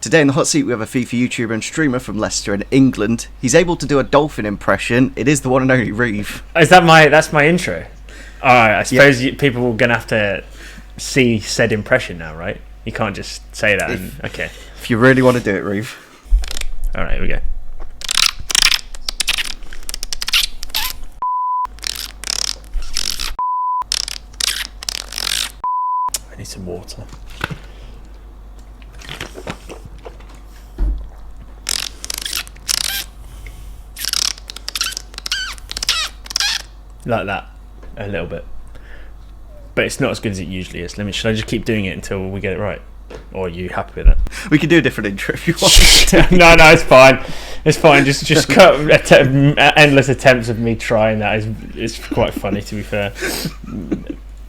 Today in the hot seat we have a FIFA YouTuber and streamer from Leicester in England. He's able to do a dolphin impression. It is the one and only Reeve. Is that that's my intro? Alright, I suppose people are going to have to see said impression now, right? You can't just say that. Okay. If you really want to do it, Reeve. Alright, here we go. I need some water. Like that, a little bit, but it's not as good as it usually is. Should I just keep doing it until we get it right, or are you happy with it? We can do a different intro if you want. No, it's fine. It's fine. Just cut endless attempts of me trying that. It's quite funny, to be fair.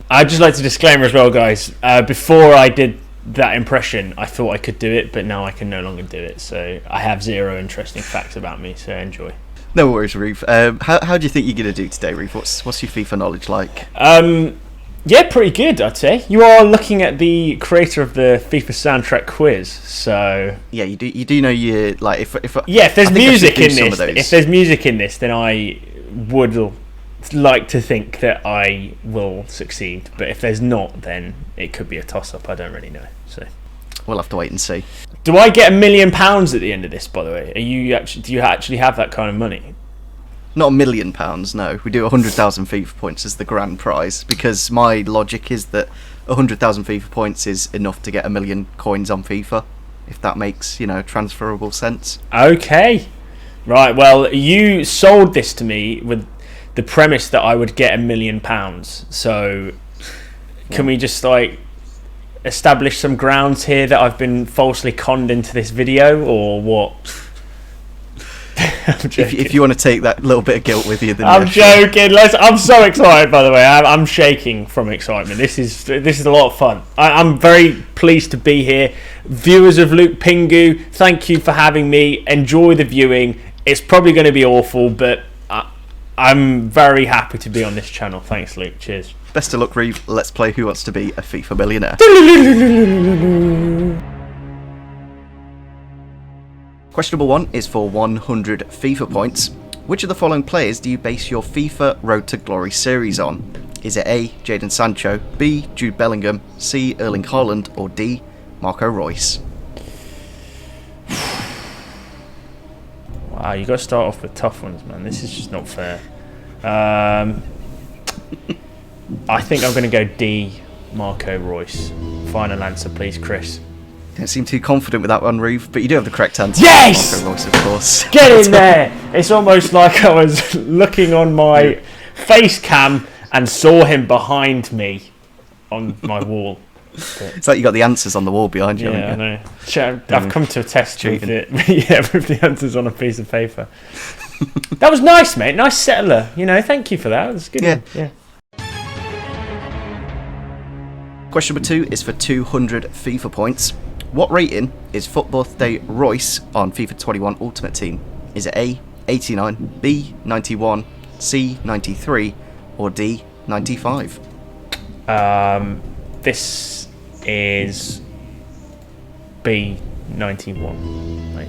I'd just like to disclaimer as well, guys. Before I did that impression, I thought I could do it, but now I can no longer do it. So I have zero interesting facts about me. So enjoy. No worries, Reeve. How do you think you're going to do today, Reeve? What's your FIFA knowledge like? Yeah, pretty good, I'd say. You are looking at the creator of the FIFA soundtrack quiz, so yeah, you do know you like if there's music in this. If there's music in this, then I would like to think that I will succeed. But if there's not, then it could be a toss-up. I don't really know. So we'll have to wait and see. Do I get £1 million at the end of this? By the way, do you actually have that kind of money? Not £1 million, no. We do 100,000 FIFA points as the grand prize, because my logic is that 100,000 FIFA points is enough to get 1 million coins on FIFA, if that makes transferable sense. Okay, right. Well, you sold this to me with the premise that I would get £1 million. So, can we just establish some grounds here that I've been falsely conned into this video, or what? if you want to take that little bit of guilt with you, then I'm joking. I'm so excited, by the way. I'm shaking from excitement. This is a lot of fun. I'm very pleased to be here. Viewers of Luke Pingu, thank you for having me. Enjoy the viewing. It's probably going to be awful, but I'm very happy to be on this channel. Thanks, Luke. Cheers. Best of luck, Reeve. Let's play Who Wants to Be a FIFA Millionaire. Question number 1 is for 100 FIFA points. Which of the following players do you base your FIFA Road to Glory series on? Is it A, Jadon Sancho, B, Jude Bellingham, C, Erling Haaland, or D, Marco Reus? Wow, you got to start off with tough ones, man. This is just not fair. I think I'm going to go D, Marco Reus. Final answer, please, Chris. Don't seem too confident with that one, Reeve, but you do have the correct answer. Yes! Marco Reus, of course. Get in there! It's almost like I was looking on my face cam and saw him behind me on my wall. It's like you got the answers on the wall behind you. Yeah, I know. I've come to a test with the answers on a piece of paper. That was nice, mate. Nice settler. Thank you for that. It was good. Yeah. Question number 2 is for 200 FIFA points. What rating is Footbirthday Reus on FIFA 21 Ultimate Team? Is it A, 89, B, 91, C, 93, or D, 95? This is B, 91. Right.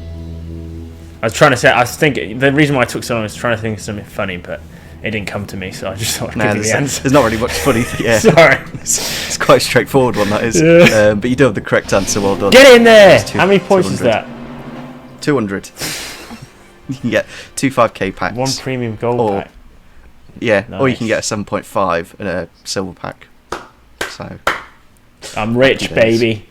I was thinking, the reason why I took so long was trying to think of something funny, but it didn't come to me, so I just thought I'd give you the answer. There's not really much funny. Yeah. Sorry. It's quite a straightforward one, that is. Yeah. But you do have the correct answer. Well done. Get in there! How many points 200. Is that? 200. You can get 2 5k packs. One premium gold pack. Yeah, nice. Or you can get a 7.5 and a silver pack. So I'm rich, baby.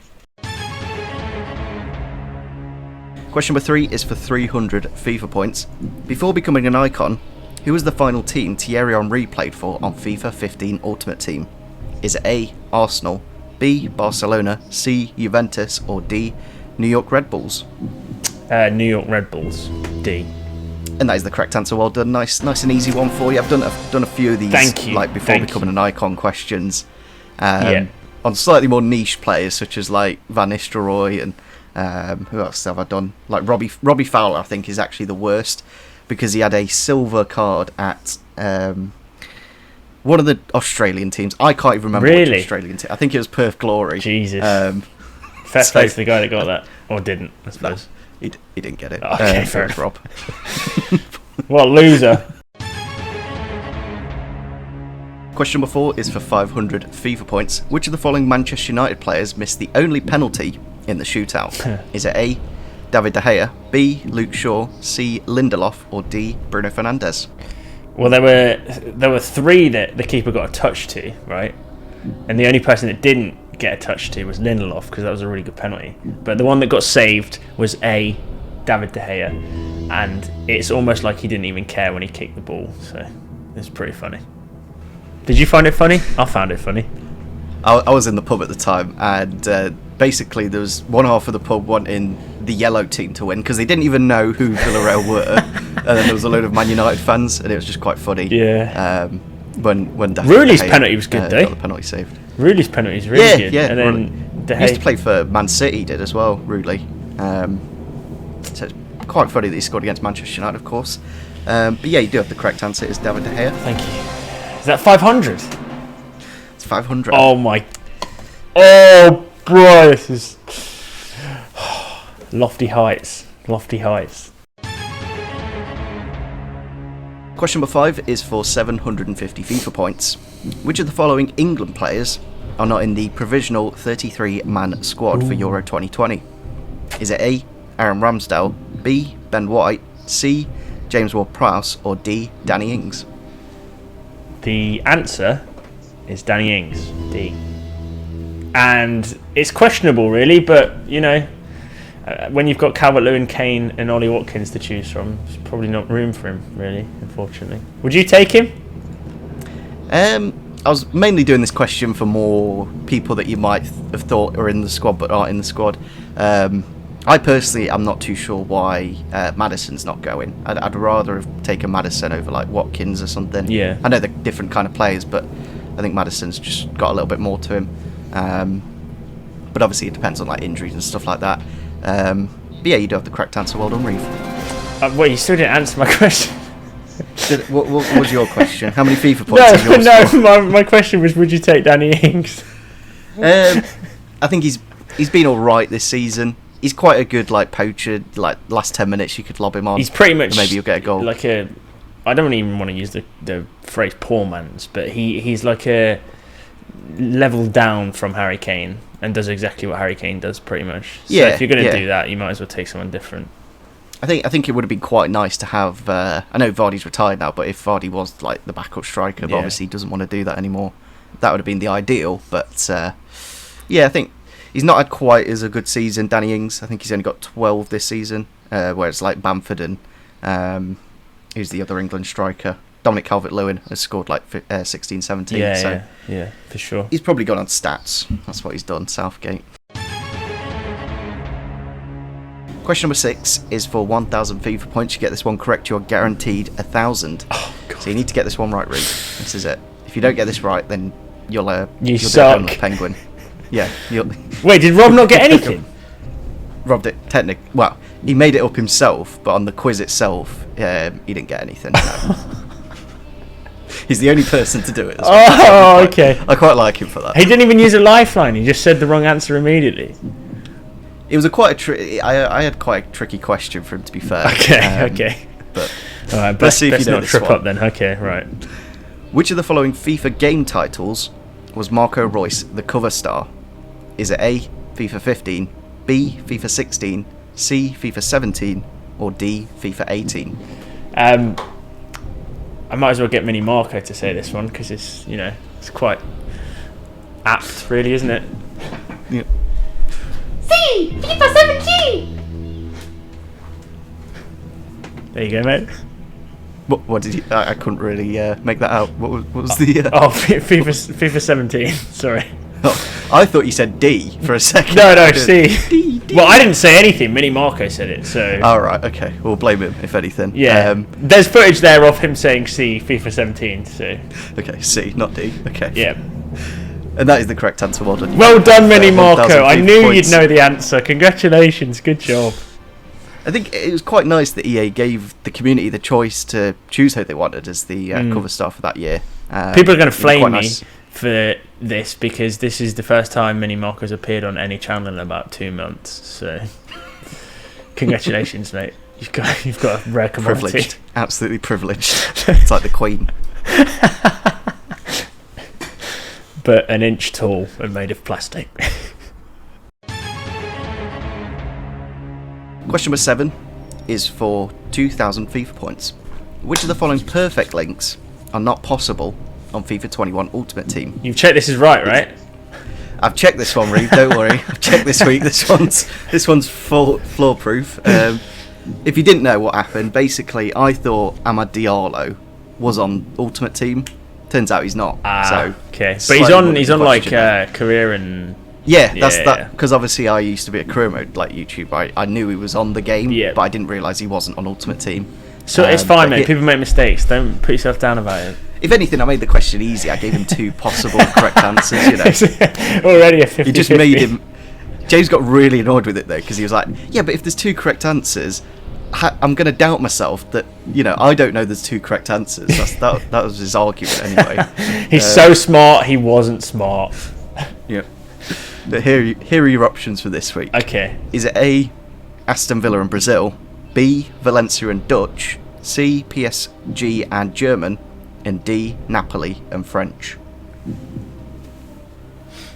Question number 3 is for 300 FIFA points. Before becoming an icon, who was the final team Thierry Henry played for on FIFA 15 Ultimate Team? Is it A, Arsenal, B, Barcelona, C, Juventus, or D, New York Red Bulls? New York Red Bulls. D. And that is the correct answer. Well done. Nice and easy one for you. I've done a few of these. Thank you. Like before becoming an icon questions. On slightly more niche players such as like Van Nistelrooy and who else have I done? Like Robbie Fowler, I think, is actually the worst because he had a silver card at one of the Australian teams. I can't even remember which Australian team. I think it was Perth Glory. Jesus. Fair play to the guy that got that. Or didn't, I suppose. He didn't get it. Okay, fair enough, Rob. What a loser. Question number 4 is for 500 FIFA points. Which of the following Manchester United players missed the only penalty in the shootout? Is it A, David De Gea, B, Luke Shaw, C, Lindelof, or D, Bruno Fernandes? Well, there were 3 that the keeper got a touch to, right? And the only person that didn't get a touch to was Lindelof, because that was a really good penalty. But the one that got saved was A, David De Gea, and it's almost like he didn't even care when he kicked the ball, so it's pretty funny. Did you find it funny? I found it funny. I was in the pub at the time, and basically there was one half of the pub wanting the yellow team to win because they didn't even know who Villarreal were, and then there was a load of Man United fans, and it was just quite funny. Yeah. When Rooney's penalty was good, though. Got the penalty saved. Rooney's penalty was really good. Yeah. And then De Gea... He used to play for Man City, did as well, Rooney. So it's quite funny that he scored against Manchester United, of course. But yeah, you do have the correct answer. It's David De Gea. Thank you. Is that 500? It's 500. Oh my... Oh, bro, this is... Lofty heights. Lofty heights. Question number 5 is for 750 FIFA points. Which of the following England players are not in the provisional 33-man squad for Euro 2020? Is it A, Aaron Ramsdale, B, Ben White, C, James Ward-Prowse, or D, Danny Ings? The answer is Danny Ings, D. And it's questionable, really, but, you know, when you've got Calvert-Lewin, Kane and Ollie Watkins to choose from, there's probably not room for him, really, unfortunately. Would you take him? I was mainly doing this question for more people that you might have thought are in the squad but aren't in the squad. I personally am not too sure why Maddison's not going. I'd rather have taken Maddison over like Watkins or something. Yeah. I know they're different kind of players, but I think Maddison's just got a little bit more to him. But obviously it depends on like injuries and stuff like that. But yeah, you do have the correct answer. Well done, Reeve. Wait, you still didn't answer my question. What was your question? How many FIFA points is yours? No, my question was, would you take Danny Ings? I think he's been all right this season. He's quite a good like poacher. Like last 10 minutes, you could lob him on. He's pretty much maybe you'll get a goal. Like a, I don't even want to use the phrase poor man's, but he's like a level down from Harry Kane and does exactly what Harry Kane does pretty much. So if you're going to do that, you might as well take someone different. I think it would have been quite nice to have. I know Vardy's retired now, but if Vardy was like the backup striker, but obviously he doesn't want to do that anymore. That would have been the ideal. But yeah, I think he's not had quite as a good season. Danny Ings, I think he's only got 12 this season, whereas like Bamford and who's the other England striker, Dominic Calvert-Lewin, has scored like 16, 17. Yeah, for sure. He's probably gone on stats. That's what he's done, Southgate. Question number 6 is for 1,000 FIFA points. You get this one correct, you're guaranteed 1,000. Oh, God. So you need to get this one right, Reed. This is it. If you don't get this right, then you'll suck. be a homeless penguin. Yeah. Wait, did Rob not get anything? Rob did technically. Well, he made it up himself, but on the quiz itself, he didn't get anything. No. He's the only person to do it. Oh, okay. I quite like him for that. He didn't even use a lifeline. He just said the wrong answer immediately. It was I had quite a tricky question for him, to be fair. Okay. But all right, let's see if you know not this trip one. up then. Okay, right. Which of the following FIFA game titles was Marco Reus the cover star? Is it A, FIFA 15, B, FIFA 16, C, FIFA 17, or D, FIFA 18? I might as well get Mini Marco to say this one because it's quite apt, really, isn't it? Yeah. C, FIFA 17. There you go, mate. What did you? I couldn't really make that out. What was the? FIFA 17. Sorry. Oh, I thought you said D for a second. No, C. D. Well, I didn't say anything. Mini Marco said it. So. All right. Okay. We'll blame him if anything. Yeah. There's footage there of him saying C, FIFA 17. So. Okay. C, not D. Okay. Yeah. And that is the correct answer. Well done. Well done, Mini Marco. 1,000 I knew points. you'd know the answer. Congratulations. Good job. I think it was quite nice that EA gave the community the choice to choose who they wanted as the cover star for that year. People are going to flame me nice. for this because this is the first time Mini Marco's appeared on any channel in about 2 months. So, congratulations, mate. You've got a rare commodity. Privileged, absolutely privileged. It's like the Queen. But an inch tall and made of plastic. Question number 7 is for 2,000 FIFA points. Which of the following perfect links are not possible on FIFA 21 Ultimate Team? You've checked this is right? I've checked this one, Reeve. Don't worry. I've checked this week. This one's flaw proof. If you didn't know what happened, basically I thought Amad Diallo was on Ultimate Team. Turns out he's not. So okay. But he's on like career and that's that, because obviously I used to be a career mode like YouTube. I knew he was on the game, but I didn't realise he wasn't on Ultimate Team. So it's fine, mate. People make mistakes. Don't put yourself down about it. If anything, I made the question easy. I gave him 2 possible correct answers. You know, already a 50-50. You just made him. James got really annoyed with it though, because he was like, "Yeah, but if there's 2 correct answers, I'm going to doubt myself that I don't know there's 2 correct answers." That was his argument anyway. He's so smart. He wasn't smart. Yeah. But here are your options for this week. Okay. Is it A, Aston Villa and Brazil, B, Valencia and Dutch, C, PSG and German, and D, Napoli and French?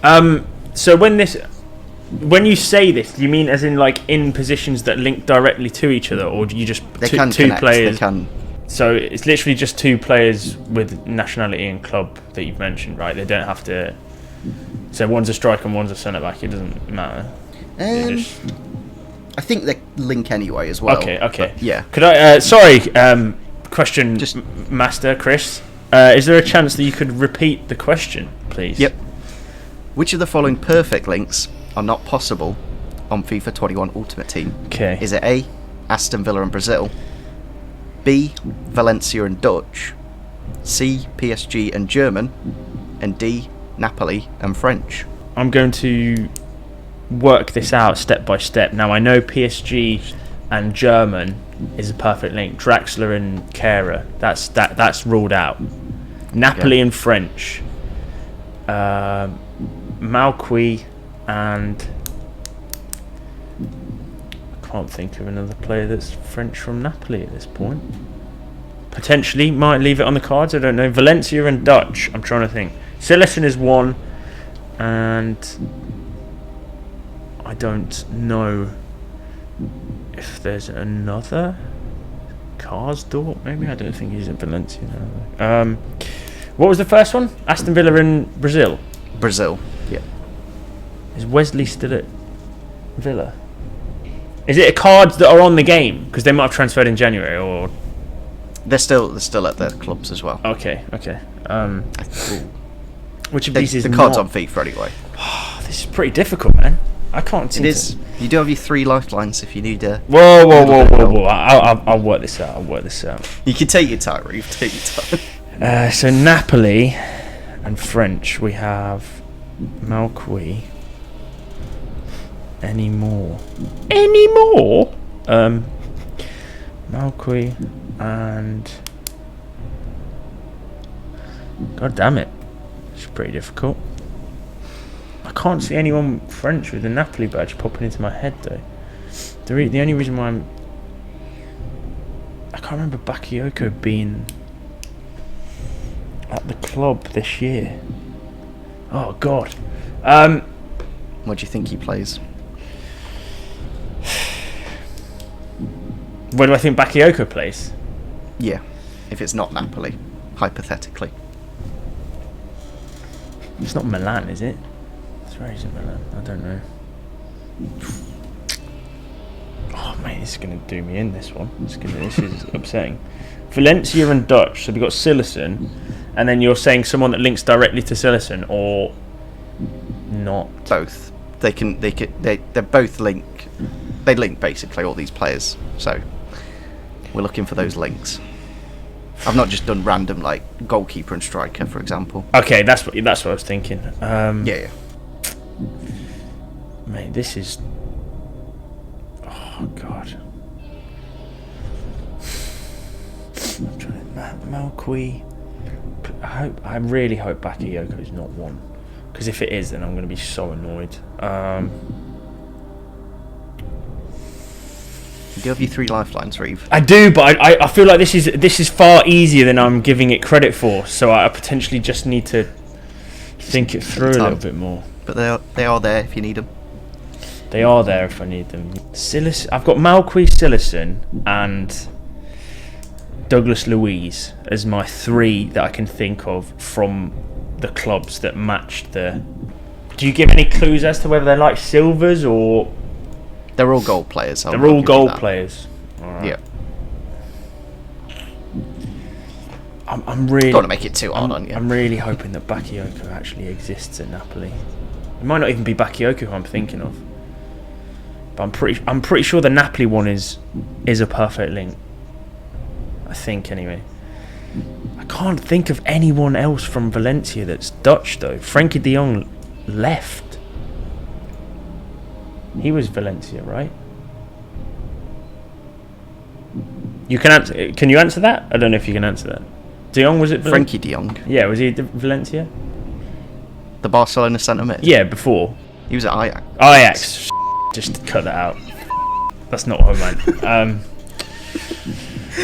So when you say this, do you mean as in like in positions that link directly to each other, or do you just two players? They can. So it's literally just 2 players with nationality and club that you've mentioned, right? They don't have to. So one's a striker and one's a centre back. It doesn't matter. I think they link anyway as well. Okay. But, yeah. Could I? Question, Master Chris. Is there a chance that you could repeat the question, please? Yep. Which of the following perfect links are not possible on FIFA 21 Ultimate Team? Okay. Is it A, Aston Villa and Brazil, B, Valencia and Dutch, C, PSG and German, and D, Napoli and French? I'm going to work this out step by step. Now I know PSG and German is a perfect link. Draxler and Kehrer, that's ruled out. Napoli and French, Malqui and I can't think of another player that's French from Napoli at this point. Potentially might leave it on the cards. I don't know. Valencia and Dutch. I'm trying to think. Sillerson is one, and I don't know if there's another. Karsdorp, maybe. I don't think he's in Valencia now. What was the first one? Aston Villa and Brazil. Brazil. Yeah. Is Wesley still at Villa? Is it cards that are on the game because they might have transferred in January, or they're still at their clubs as well? Okay. Which of these is the cards on FIFA anyway? This is pretty difficult, man. I can't see. It is. You do have your 3 lifelines if you need a. Whoa! I'll work this out. You can take your time, Reeve. Take your time. So Napoli and French, we have Malqui. Any more? Malqui and God damn it, it's pretty difficult. I can't see anyone French with a Napoli badge popping into my head though. The only reason why I can't remember Bakayoko being at the club this year. Oh God. What do you think he plays? Where do I think Bakayoko plays? Yeah, if it's not Napoli, hypothetically. It's not Milan, is it? It's where is it, Milan? I don't know. Oh mate, this is going to do me in, this one. This is upsetting. Valencia and Dutch, so we've got Sillerson, and then you're saying someone that links directly to Sillerson, or not? Both. They both link. They link basically all these players, so we're looking for those links. I've not just done random like goalkeeper and striker, for example. Okay, that's what I was thinking. Yeah. Mate, this is. Oh God. I'm trying to Malqui. I really hope Bakayoko is not one. Because if it is, then I'm going to be so annoyed. You do have your 3 lifelines, Reeve. I do, but I feel like this is far easier than I'm giving it credit for. So I potentially just need to think it through a little bit more. But they are there if you need them. They are there if I need them. I've got Malqui, Sillison, and Douglas Luiz as my 3 that I can think of from the clubs that matched the. Do you give any clues as to whether they're like silvers or? They're all gold players. They're all gold players. All right. Yeah. I'm really. Don't want to make it too hard on you. I'm really hoping that Bakayoko actually exists at Napoli. It might not even be Bakayoko who I'm thinking of, but I'm pretty sure the Napoli one is a perfect link. I think anyway. I can't think of anyone else from Valencia that's Dutch though. Frankie de Jong left. He was Valencia, right? You can answer. Can you answer that? I don't know if you can answer that. De Jong, was it Frankie de Jong? Yeah, was he at Valencia? The Barcelona centre mid? Yeah, before. He was at Ajax. Ajax. Just cut that out. That's not what I meant.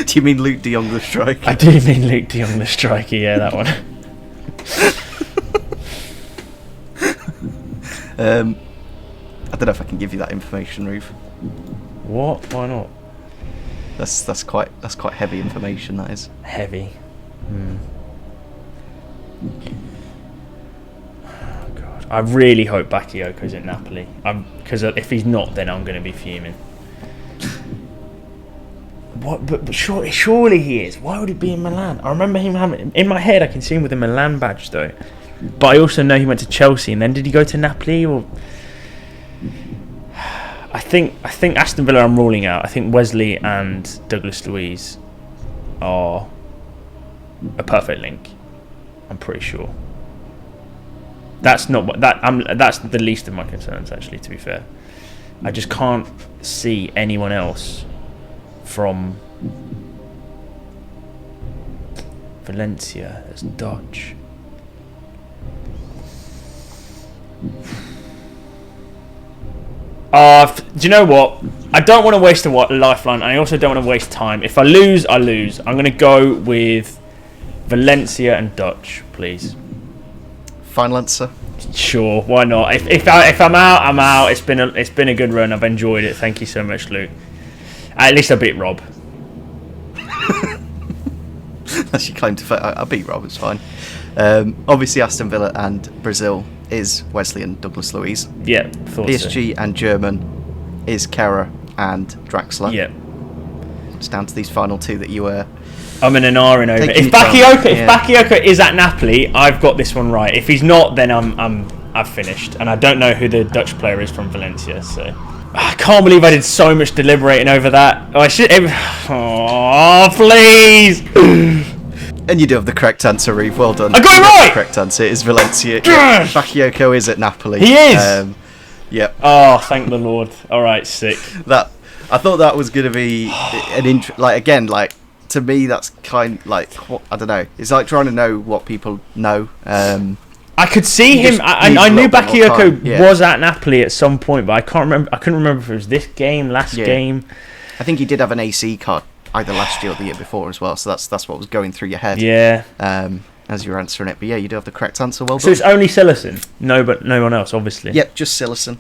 Do you mean Luke de Jong the striker? I do mean Luke de Jong the striker, yeah, that one. I don't know if I can give you that information, Reeve. What? Why not? That's quite heavy information, that is. Heavy. Oh God. I really hope Bakayoko's at Napoli. Because if he's not, then I'm going to be fuming. What? But surely he is. Why would he be in Milan? I remember him having in my head. I can see him with a Milan badge though. But I also know he went to Chelsea, and then did he go to Napoli or? I think Aston Villa I'm ruling out. I think Wesley and Douglas Luiz are a perfect link. I'm pretty sure. That's not what that's the least of my concerns actually, to be fair. I just can't see anyone else from Valencia as Dutch. Do you know what? I don't want to waste a lifeline, and I also don't want to waste time. If I lose, I lose. I'm going to go with Valencia and Dutch, please. Final answer? Sure, why not? If I'm out, I'm out. It's been a good run. I've enjoyed it. Thank you so much, Luke. At least I beat Rob. That's your claim to fame. I beat Rob, it's fine. Obviously, Aston Villa and Brazil is Wesley and Douglas Luiz. Yeah, thought PSG so. and German is Kehrer and Draxler. Yeah. It's down to these final 2 that you were. I'm in an R in over. Taking If Bakayoko is at Napoli, I've got this one right. If he's not, then I've finished, and I don't know who the Dutch player is from Valencia. So I can't believe I did so much deliberating over that. I should. Oh, please. And you do have the correct answer, Reeve. Well done. I got it right! The correct answer is Valencia. Yes! Bakayoko is at Napoli. He is! Yep. Oh, thank the Lord. Alright, sick. I thought that was going to be an to me, that's kind I don't know. It's like trying to know what people know. I could see him. I knew Bakayoko was at Napoli at some point, but I couldn't remember if it was this game, last game. I think he did have an AC card either last year or the year before as well, so that's what was going through your head. Yeah. As you were answering it, but yeah, you do have the correct answer. Well done. So it's only Sillison, no one else, obviously. Yep, just Sillison.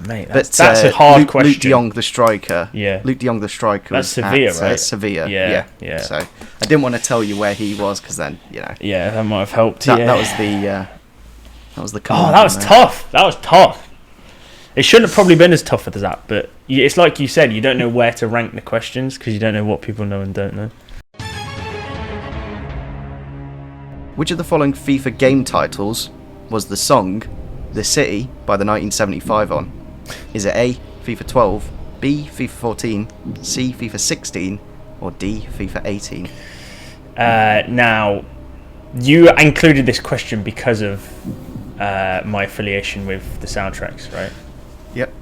Mate, that's a hard question. Luke de Jong, the striker. Yeah. Luke de Jong, the striker. That's Sevilla, right? Sevilla. Yeah. So I didn't want to tell you where he was because then Yeah, that might have helped. That was the. Oh, that was tough. That was tough. It shouldn't have probably been as tough as that, but it's like you said, you don't know where to rank the questions because you don't know what people know and don't know. Which of the following FIFA game titles was the song "The City" by the 1975 on? Is it A, FIFA 12, B, FIFA 14, C, FIFA 16, or D, FIFA 18? Now, you included this question because of my affiliation with the soundtracks, right? Yep.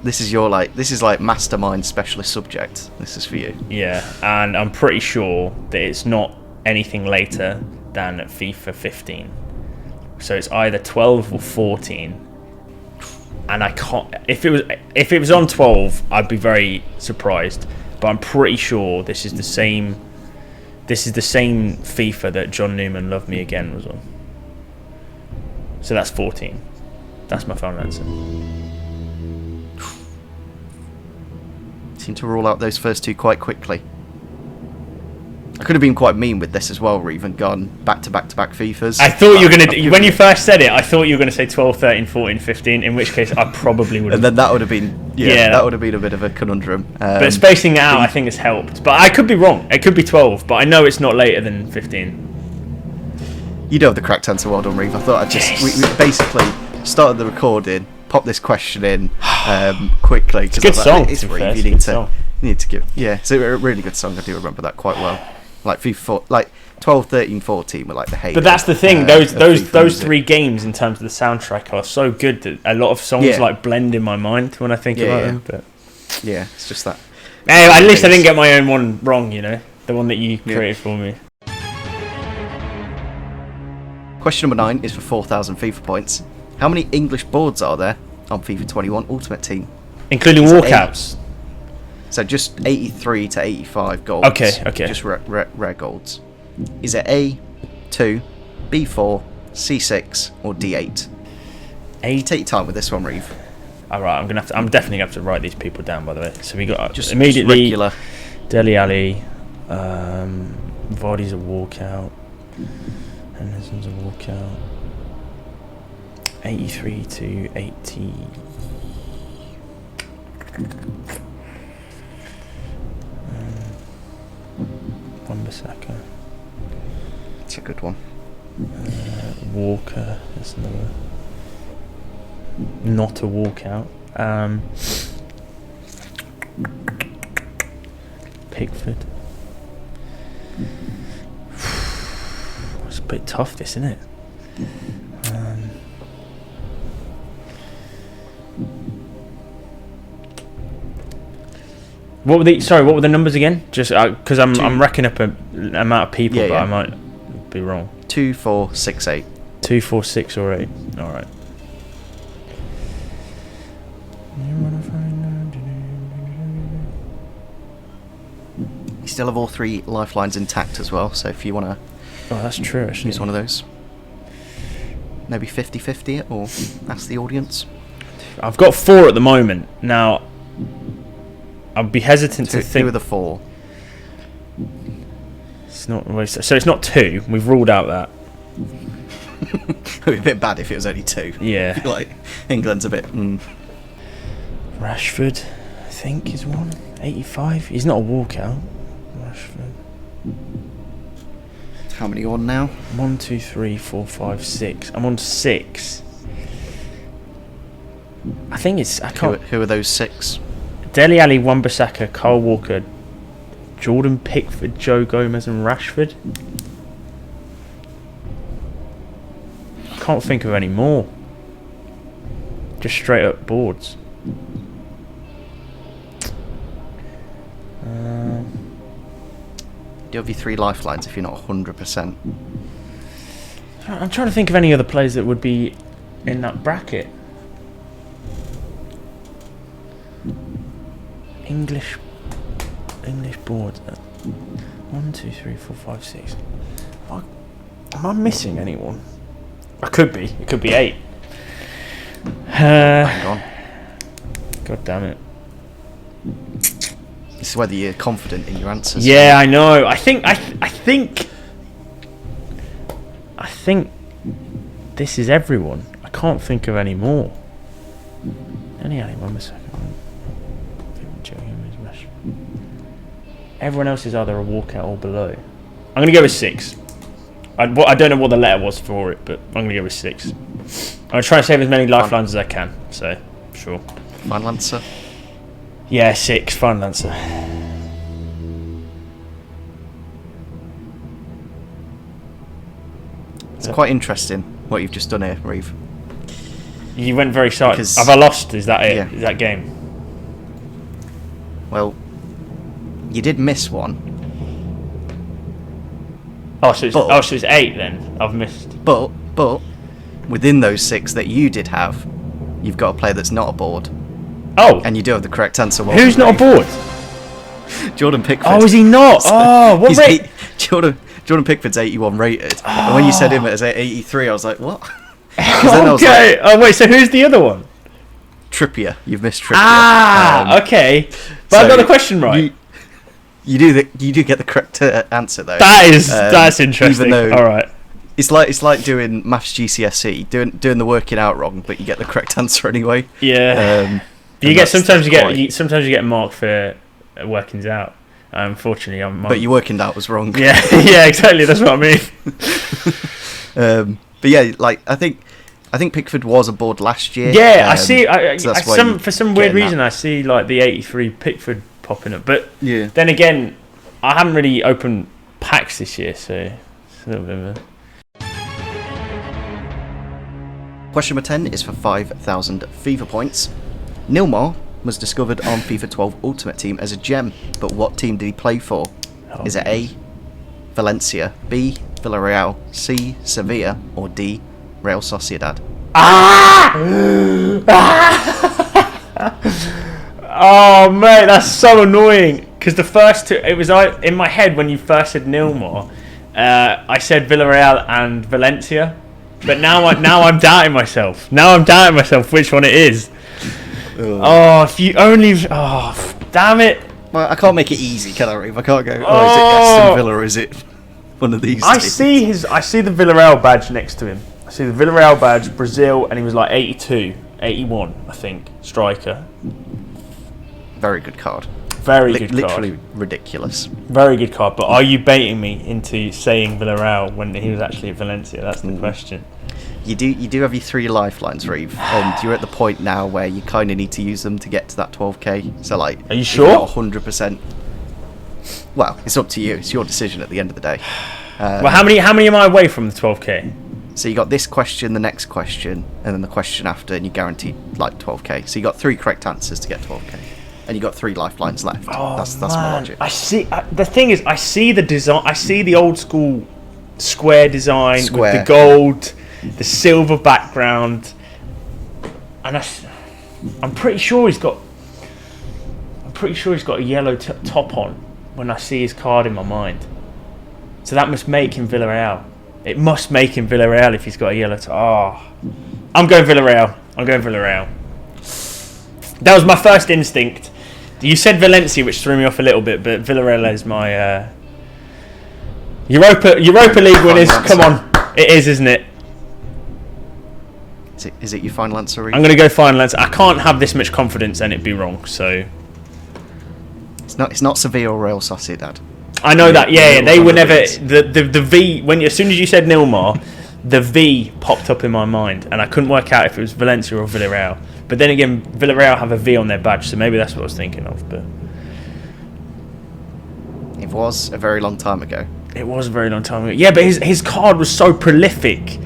This is like mastermind specialist subject. This is for you. Yeah, and I'm pretty sure that it's not anything later than FIFA 15. So it's either 12 or 14. And I can't. If it was on 12, I'd be very surprised. But I'm pretty sure this is the same. This is the same FIFA that John Newman Love Me Again was on. So that's 14. That's my final answer. Seem to rule out those first two quite quickly. I could have been quite mean with this as well, or even gone back to back to back FIFAs. I thought you were going to, when you first said it, I thought you were going to say 12, 13, 14, 15, in which case I probably would have. And then that would have been, that would have been a bit of a conundrum. But spacing it out, I think, has helped. But I could be wrong. It could be 12, but I know it's not later than 15. You know the correct answer. Well done, Reeve. I thought I'd just... We basically started the recording, popped this question in quickly. It's a good song. It's Reeve. You need to give... Yeah, it's a really good song. I do remember that quite well. Like FIFA, like 12, 13, 14 were like the heyday. But that's the thing; those three games in terms of the soundtrack are so good that a lot of songs like blend in my mind when I think about them. But yeah, it's just that. Anyway, at least I didn't get my own one wrong. You know, the one that you created for me. Question number 9 is for 4,000 FIFA points. How many English boards are there on FIFA 21 Ultimate Team? Including walkouts. So just 83 to 85 goals. Okay. Just rare golds. Is it A, 2, B4, C6, or D8? Take your time with this one, Reeve. All right, I'm definitely gonna have to write these people down. By the way, so we got just immediately regular. Dele Alli, Vardy's a walkout, Henderson's a walkout. 83 to 80. Wan-Bissaka. It's a good one. Walker. That's another. Not a walkout. Pickford. It's a bit tough, this, isn't it? What were the numbers again? Just because I'm racking up an amount of people, but I might be wrong. 2, 4, 6, 8. 2, 4, 6, or 8. All right. You still have all 3 lifelines intact as well, so if you want to... Oh, that's true, actually. Use one of those. Maybe 50-50 it, or ask the audience. I've got 4 at the moment. Now, I'd be hesitant to think... Who are the 4? It's not... So it's not 2. We've ruled out that. It would be a bit bad if it was only 2. Yeah. Like, England's a bit... Rashford, I think, is one. 85. He's not a walkout. Rashford. How many on now? 1, 2, 3, 4, 5, 6. I'm on 6. I think it's... I can't... Who are those 6? Dele Alli, Wan-Bissaka, Kyle Walker, Jordan Pickford, Joe Gomez, and Rashford. I can't think of any more. Just straight up boards. Do you have your 3 lifelines if you're not 100%? I'm trying to think of any other players that would be in that bracket. English boards. 1, 2, 3, 4, 5, 6. Am I missing anyone? I could be. It could be 8. Hang on. God damn it. This is whether you're confident in your answers. Yeah, I know. I think this is everyone. I can't think of any more. Everyone else is either a walkout or below. I'm going to go with 6. I don't know what the letter was for it, but I'm going to go with 6. I'm going to try and save as many lifelines as I can. So, sure. Final answer? Yeah, 6. Final answer. It's quite interesting what you've just done here, Reeve. You went very sharp. Have I lost? Is that it? Yeah. Is that game? Well, you did miss one. So it's 8 then. I've missed. But within those 6 that you did have, you've got a player that's not aboard. Oh, And you do have the correct answer. Well who's done, not aboard? Jordan Pickford. Oh, is he not? Oh, what He's rate? Jordan Pickford's 81 rated. And when you said him as 83, I was like, what? 'Cause then I was Okay. Oh wait, so who's the other one? Trippier. You've missed Trippier. Okay. But I got the question right. You do get the correct answer though. That's interesting. Even though All right. it's like doing maths GCSE, doing the working out wrong, but you get the correct answer anyway. Yeah. Sometimes you get marked for workings out. Unfortunately, but your working out was wrong. Yeah, yeah, exactly. That's what I mean. But yeah, like I think Pickford was aboard last year. Yeah, I see. So For some weird reason, I see like the 83 Pickford popping up. But yeah. Then again, I haven't really opened packs this year, so it's a little bit of a... Question number 10 is for 5,000 FIFA points. Nilmar was discovered on FIFA 12 Ultimate Team as a gem, but what team did he play for? Is it A, Valencia, B, Villarreal, C, Sevilla, or D, Real Sociedad? Oh mate, that's so annoying. Because the first two, it was in my head when you first said Nilmar. I said Villarreal and Valencia, but now I'm doubting myself. Now I'm doubting myself which one it is. Oh, if you only... Oh, damn it. Well, I can't make it easy, can I, Reeve? I can't go, is it Aston Villa or is it one of these I teams? see the Villarreal badge next to him. I see the Villarreal badge, Brazil, and he was like 82, 81, I think, striker. Very good card. Very good card. Literally ridiculous. Very good card, but are you baiting me into saying Villarreal when he was actually at Valencia? That's the question. You do have your 3 lifelines, Reeve, and you're at the point now where you kind of need to use them to get to that 12k. So, like, are you if sure? You're not 100%. Well, it's up to you. It's your decision at the end of the day. Well, how many am I away from the 12k? So you got this question, the next question, and then the question after, and you guaranteed like 12k. So you got 3 correct answers to get 12k, and you got 3 lifelines left. Oh, that's my logic. I see. The thing is, I see the design. I see the old school square design with the gold, the silver background, and I'm pretty sure he's got a yellow top on when I see his card in my mind. So that must make him Villarreal. It must make him Villarreal if he's got a yellow top. Oh, I'm going Villarreal. That was my first instinct. You said Valencia, which threw me off a little bit, but Villarreal is my Europa League winners. Come on, it is, isn't it? Is it your final answer, Reeve? I'm going to go final answer. I can't have this much confidence and it be wrong. So it's not Sevilla or Real Sociedad. I know that. Yeah, they were never the V. As soon as you said Nilmar, the V popped up in my mind, and I couldn't work out if it was Valencia or Villarreal. But then again, Villarreal have a V on their badge, so maybe that's what I was thinking of. But it was a very long time ago. It was a very long time ago. Yeah, but his card was so prolific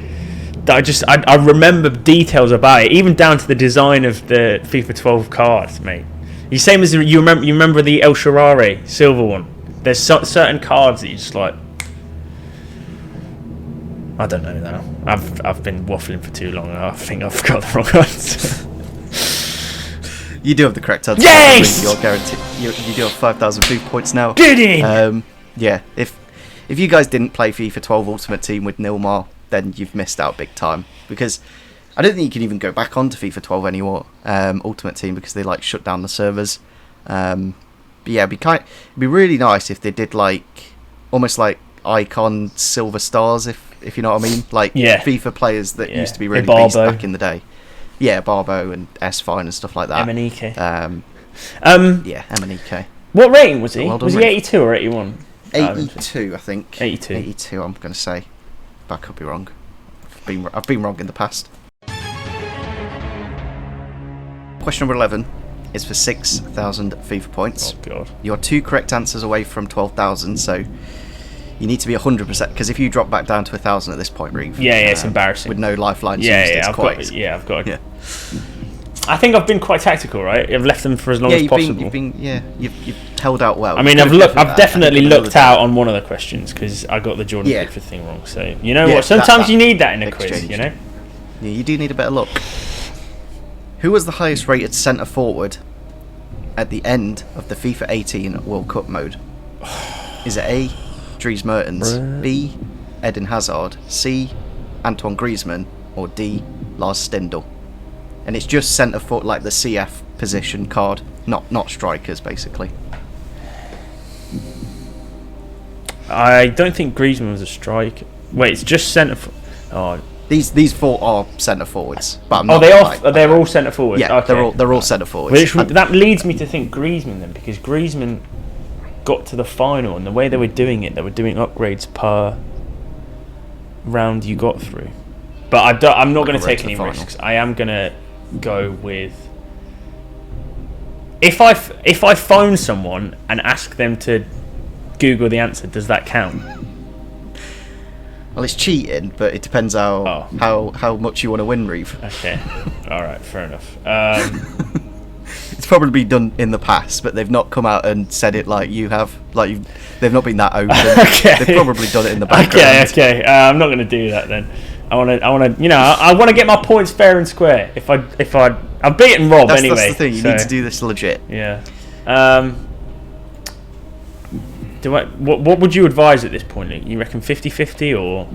that I remember details about it, even down to the design of the FIFA 12 cards, mate. The same as you remember the El Shaarawy silver one. There's certain cards that you just like. I don't know now. I've been waffling for too long. I think I've got the wrong answer. You do have the correct answer. Yes! You're guaranteed. You do have 5,000 FIFA points now. Did he? Yeah. If you guys didn't play FIFA 12 Ultimate Team with Nilmar, then you've missed out big time, because I don't think you can even go back onto FIFA 12 anymore, Ultimate Team, because they like shut down the servers. But yeah, it'd be really nice if they did like almost like icon silver stars, if you know what I mean, like FIFA players that used to be really beast back in the day. Yeah, Barbo and S-Fine and stuff like that. MNEK. Yeah, MNEK. What rating was he? Well done, was he 82 or 81? 82, I think. 82. 82, I'm going to say. But I could be wrong. I've been wrong in the past. Question number 11 is for 6,000 FIFA points. Oh, God. You're 2 correct answers away from 12,000, so you need to be 100%, because if you drop back down to 1,000 at this point, Reeve, it's embarrassing. With no lifelines used, I've got. Yeah. I think I've been quite tactical, right? I've left them for as long as possible. You've held out well. I mean, I've definitely looked out on one of the questions because I got the Jordan Pickford thing wrong. So you know what? Sometimes you need that in a quiz, you know. Yeah, you do need a bit of luck. Who was the highest rated centre forward at the end of the FIFA 18 World Cup mode? Is it A, Dries Mertens, B, Eden Hazard, C, Antoine Griezmann, or D, Lars Stindl? And it's just centre forward, like the CF position card, not strikers, basically. I don't think Griezmann was a striker. Wait, it's just centre. Oh, these four are centre forwards, but I'm oh, not they're all centre forwards. Yeah, okay. they're all centre forwards. That leads me to think Griezmann then, because Griezmann got to the final, and the way they were doing it, they were doing upgrades per round you got through. But I'm not going to take any risks. I am going to go with. If I phone someone and ask them to Google the answer, does that count? Well, it's cheating, but it depends how much you want to win, Reeve. Okay, all right, fair enough. It's probably been done in the past, but they've not come out and said it like you have. They've not been that open. Okay. They've probably done it in the background. Okay. I'm not going to do that then. I want to, I want to get my points fair and square. I've beaten Rob anyway. That's the thing. You need to do this legit. Yeah. What would you advise at this point, Luke? You reckon 50-50 or?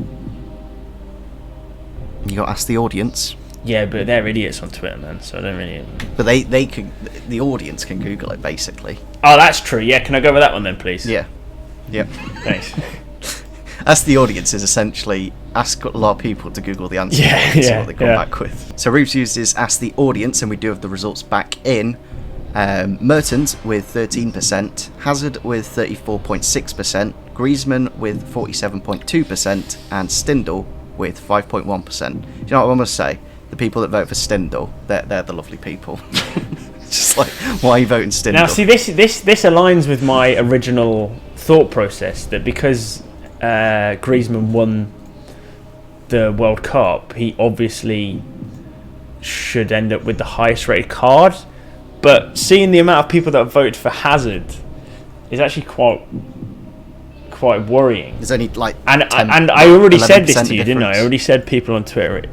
You got to ask the audience. Yeah, but they're idiots on Twitter, man. So I don't really. But the audience can Google it basically. Oh, that's true. Yeah, can I go with that one then, please? Yeah. Yep. Thanks. Ask the audience is essentially ask a lot of people to Google the answer and see what they come back with. So Reeves uses ask the audience, and we do have the results back in. Mertens with 13%, Hazard with 34.6%, Griezmann with 47.2%, and Stindl with 5.1%. Do you know what I must say? The people that vote for Stindl, they're the lovely people. Just like, why are you voting Stindl? Now, see, this aligns with my original thought process that because Griezmann won the World Cup, he obviously should end up with the highest rated card. But seeing the amount of people that have voted for Hazard is actually quite worrying. There's only like and I already said this to you, didn't I? I already said people on Twitter are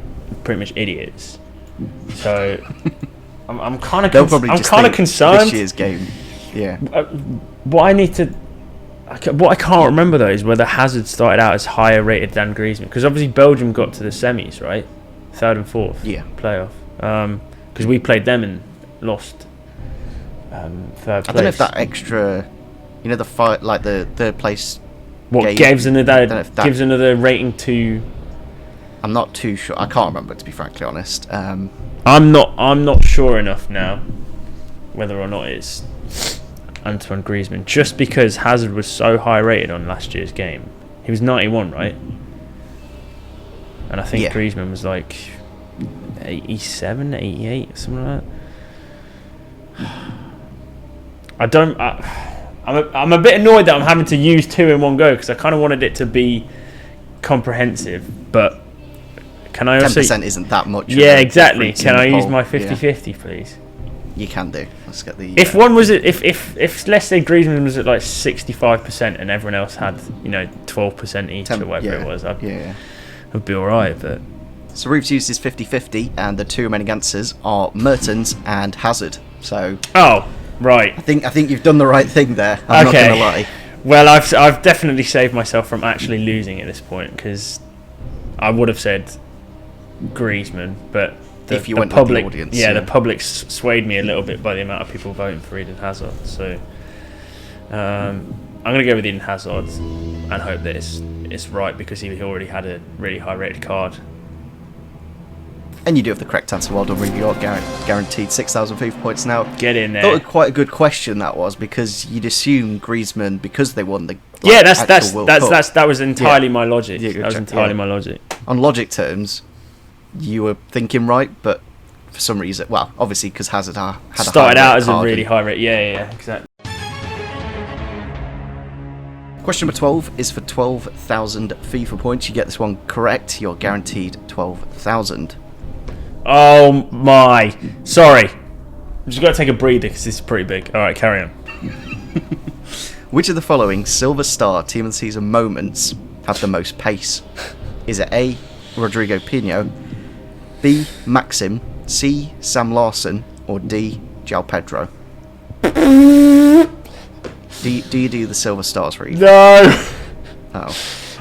pretty much idiots. So I'm kind of concerned. This year's game, yeah. What I can't remember though is whether Hazard started out as higher rated than Griezmann, because obviously Belgium got to the semis, right? Third and fourth, playoff. Because we played them and lost. Third place. I don't know if that extra, the fight, like the third place. What gives another rating to? I'm not too sure. I can't remember, to be frankly honest. I'm not sure enough now whether or not it's Antoine Griezmann, just because Hazard was so high rated on last year's game. He was 91, right? And I think Griezmann was like 87, 88, something like that. I'm a bit annoyed that I'm having to use two in one go, because I kind of wanted it to be comprehensive, but can I also 10% isn't that much. Yeah, exactly. Can I use my 50-50, please? You can do. Let's get the. If one was at, if let's say Griezmann was at like 65% and everyone else had 12% each or whatever it was, I'd be alright. But so Reeves uses 50-50, and the two remaining answers are Mertens and Hazard. So right. I think you've done the right thing there. I'm not gonna lie. Well, I've definitely saved myself from actually losing at this point, because I would have said Griezmann, but if you went public, with the audience, the public swayed me a little bit by the amount of people voting for Eden Hazard. So I'm going to go with Eden Hazard and hope that it's right, because he already had a really high rated card. And you do have the correct answer. Well done, Reeve. You are guaranteed 6,000 FIFA points now. Get in there. Thought it was quite a good question that was, because you'd assume Griezmann, because they won the that was entirely my logic. Yeah, that was entirely my logic. On logic terms, you were thinking right, but for some reason, well, obviously because Hazard had started out as a really high rate. Yeah, exactly. Question number 12 is for 12,000 FIFA points. You get this one correct, you're guaranteed 12,000. Oh my! Sorry, I'm just got to take a breather because this is pretty big. All right, carry on. Which of the following Silver Star Team of the Season moments have the most pace? Is it A, Rodrigo Pinho, B. Maxim, C. Sam Larson, or D. João Pedro? Do you do the Silver Stars read? No. Oh.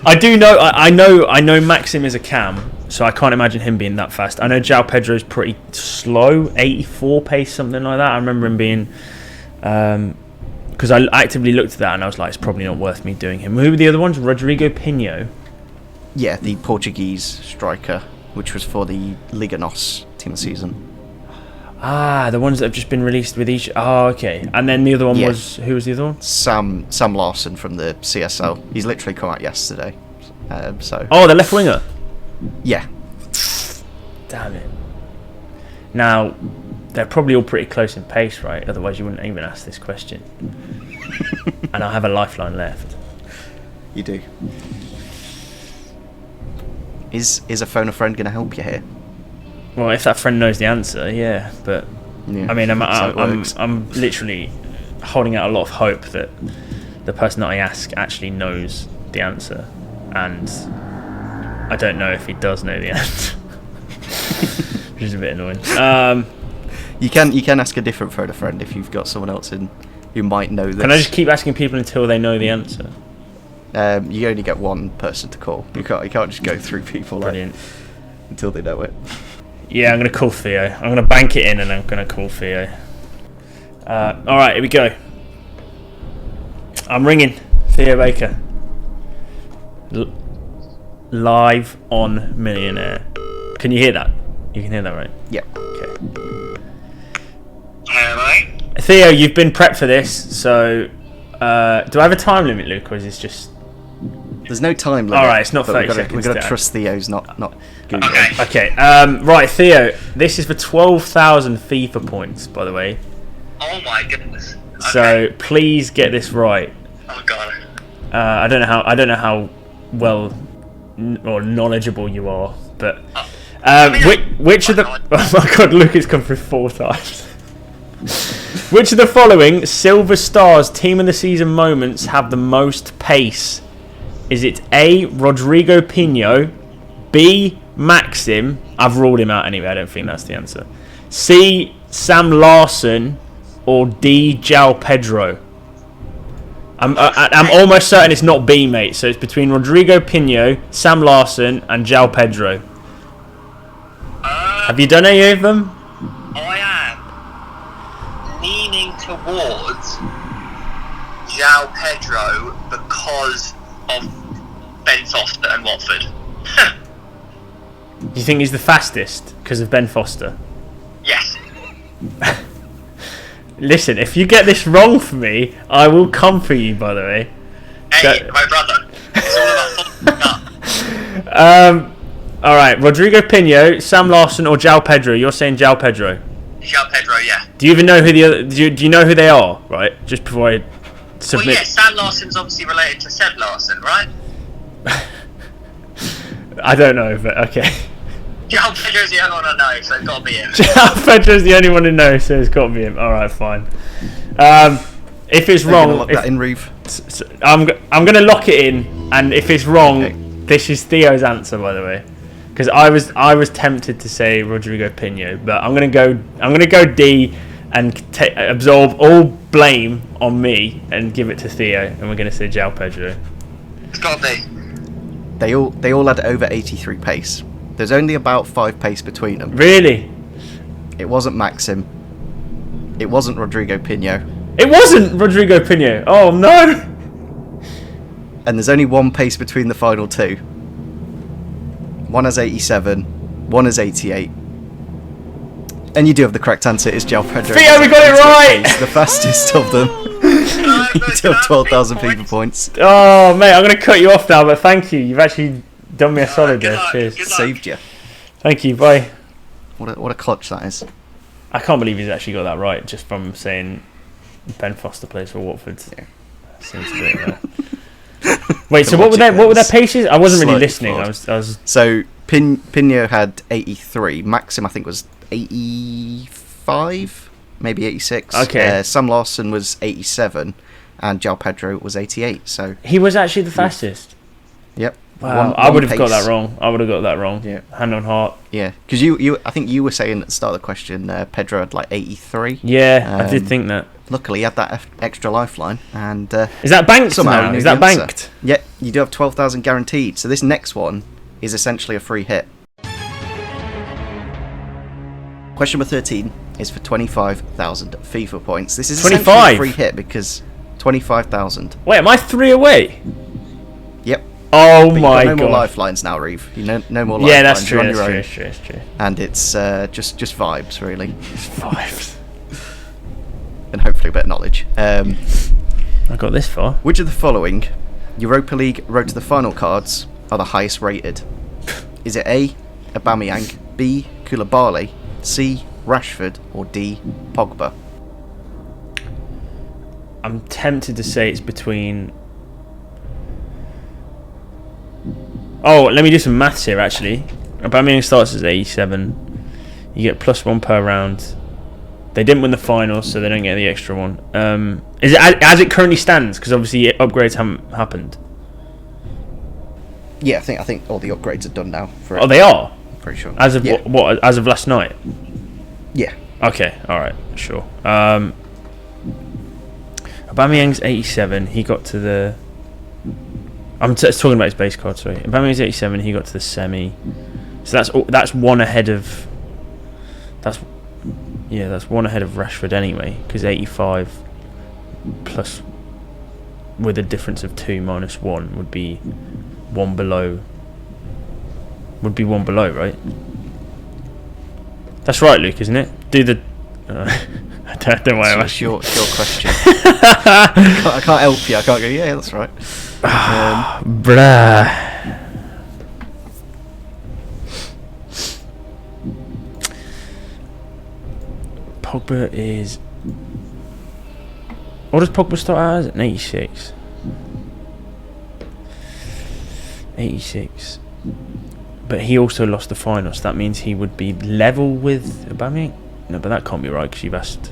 I do know. I know Maxim is a cam, so I can't imagine him being that fast. I know João Pedro's pretty slow, 84 pace, something like that. I remember him being, because I actively looked at that and I was like, it's probably not worth me doing him. Who were the other ones? Rodrigo Pinho. Yeah, the Portuguese striker, which was for the Liga NOS team of the season. Ah, the ones that have just been released with each. Oh, okay. And then the other one Yeah. was, who was the other one? Sam Larson from the CSL. He's literally come out yesterday. So Oh, the left winger. yeah, Damn it. Now, they're probably all pretty close in pace, right? Otherwise, you wouldn't even ask this question. And I have a lifeline left. you do. Is a phone a friend going to help you here? Well, if that friend knows the answer, yeah. But Yeah, I mean, that's how it works. I'm literally holding out a lot of hope that the person that I ask actually knows the answer, and I don't know if he does know the answer, which is a bit annoying. You can ask a different phone a friend if you've got someone else in who might know this. Can I just keep asking people until they know the answer? You only get one person to call. You can't just go through people Brilliant. until they know it. Yeah, I'm going to call Theo. I'm going to bank it in and I'm going to call Theo. Alright, here we go. I'm ringing Theo Baker. Live on Millionaire. Can you hear that? You can hear that, right? Yeah. Okay. Hello? Theo, you've been prepped for this, so... do I have a time limit, Luke, or is this just... There's no time limit. Alright, it's not but 30 we've seconds. got to Dan. trust Theo's not Google. Okay. Okay, right, Theo, this is for 12,000 FIFA points, by the way. Oh my goodness. So, please get this right. Oh god. I don't know how well or knowledgeable you are, but which of the oh my god, Luke has come through 4 times. Which of the following Silver Stars Team of the Season moments have the most pace? Is it A. Rodrigo Pinho, B. Maxim? I've ruled him out anyway. I don't think that's the answer. C. Sam Larson, or D. João Pedro? I'm almost certain it's not B, mate. So it's between Rodrigo Pinho, Sam Larson, and João Pedro. Have you done any of them? I am leaning towards João Pedro because of Ben Foster and Watford. Do you think he's the fastest because of Ben Foster? Yes. Listen, if you get this wrong for me, I will come for you, by the way. Hey, So- my brother. It's all about football. Alright, Rodrigo Pinho, Sam Larson, or João Pedro? You're saying João Pedro. João Pedro, yeah. Do you even know who the other... Do you know who they are, right? Just before I Well, submit... yeah, Sam Larson's obviously related to Seb Larson, right? I don't know, but okay. João Pedro's the only one I know, so it's got to be him. João Pedro's the only one who knows, so it's got to be him. Alright, fine. If it's Are you gonna wrong... lock if- that in, Reeve? I'm going to lock it in, and if it's wrong, Okay. this is Theo's answer, by the way, because I was tempted to say Rodrigo Pinho, but I'm going to go D and absorb all blame on me and give it to Theo, and we're going to say João Pedro. It's got to be. They all had over 83 pace. There's only about 5 pace between them. Really? It wasn't Maxim. It wasn't Rodrigo Pinho. It wasn't Rodrigo Pinho. Oh no! And there's only 1 pace between the final 2. One has 87, one has 88. And you do have the correct answer, it's João Pedro. Theo, we got it right! He's the fastest of them. You do have 12,000 FIFA points. Oh mate, I'm going to cut you off now, but thank you. You've actually done me a solid good there. luck, Cheers. good luck. Saved you. Thank you. Bye. What a clutch that is. I can't believe he's actually got that right just from saying Ben Foster plays for Watford. Yeah. Seems a bit. Wait, so what were their paces? I wasn't really Slightly listening. flawed. I was. So Pinho had 83. Maxim, I think, was 85, maybe 86. Okay. Sam Larson was 87, and João Pedro was 88. So He was actually the fastest. yep. Wow, I would have got that wrong. Yeah. Hand on heart. Yeah, because I think you were saying at the start of the question, Pedro had like 83. Yeah, I did think that. Luckily, he had that extra lifeline, and Is that banked somehow he now? knew Is the that answer. banked? Yeah, you do have 12,000 guaranteed. So this next one is essentially a free hit. Question number 13 is for 25,000 FIFA points. This is essentially 25? a free hit because 25,000. Wait, am I 3 away? Yep. Oh But my you've got no more god. lifelines now, Reeve. You know, no more lifelines. Yeah, that's true. You're on That's your true. own. That's true. That's true. And it's just vibes, really, Vibes. and hopefully a bit of knowledge. I got this far. Which of the following Europa League road to the final cards are the highest rated? Is it A, Aubameyang, B, Koulibaly, C, Rashford, or D, Pogba? I'm tempted to say it's between. Oh, let me do some maths here. Actually, Aubameyang starts as 87. You get +1 per round. They didn't win the final, so they don't get the extra one. Is it as it currently stands? Because obviously upgrades haven't happened. Yeah, I think all the upgrades are done now. For Oh, they are. pretty sure. As of yeah. what? As of last night. Yeah. Okay. All right. Sure. Aubameyang's 87. He got to the. I'm talking about his base card. Sorry. Aubameyang's 87. He got to the semi. So that's one ahead of. That's one ahead of Rashford anyway, because 85 plus with a difference of 2 minus 1 would be 1 below. Would be 1 below, right? That's right, Luke, isn't it? Do the. Don't worry. It's your question. I can't help you. I can't go. Yeah, that's right. Bruh. Pogba is. What does Pogba start out as? An 86. 86. But he also lost the final, so that means he would be level with Aubameyang? No, but that can't be right because you've asked.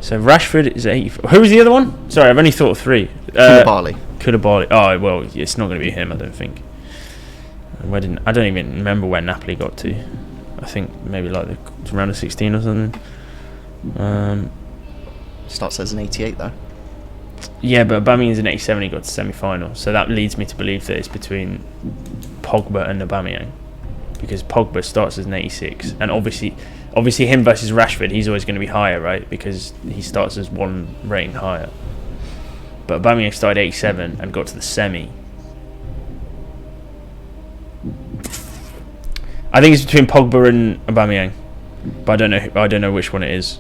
So Rashford is 84. Who was the other one? Sorry, I've only thought of 3. Koulibaly. Koulibaly. Oh, well, it's not going to be him, I don't think. I don't even remember where Napoli got to. I think maybe like the round of 16 or something. Starts as an 88 though. Yeah, but Aubameyang's an 87. He got to semi-final, so that leads me to believe that it's between Pogba and Aubameyang, because Pogba starts as an 86, and obviously him versus Rashford, he's always going to be higher, right? Because he starts as 1 rating higher. But Aubameyang started 87 and got to the semi. I think it's between Pogba and Aubameyang, but I don't know which one it is.